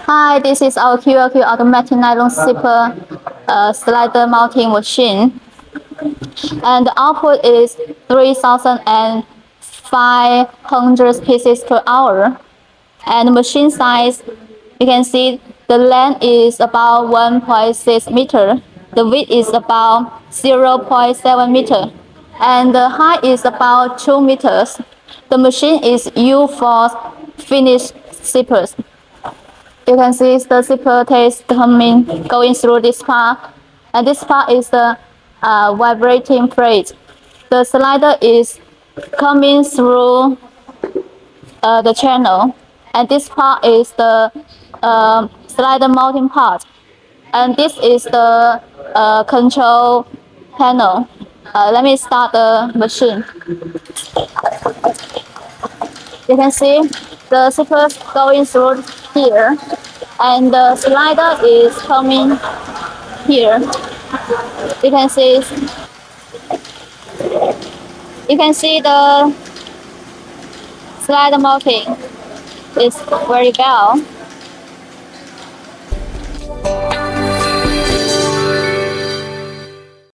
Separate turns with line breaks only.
Hi, this is our QLQ automatic nylon zipper slider mounting machine, and the output is 3,500 pieces per hour. And the machine size, you can see the length is about 1.6 meter, the width is about 0.7 meter, and the height is about 2 meters. The machine is used for finished zippers. You can see the zipper taste going through this part, and this part is the vibrating plate. The slider is coming through the channel, and this part is the slider mounting part, and this is the control panel. Let me start the machine. You can see the zipper going through here, and the slider is coming here. You can see the slider mounting is very well.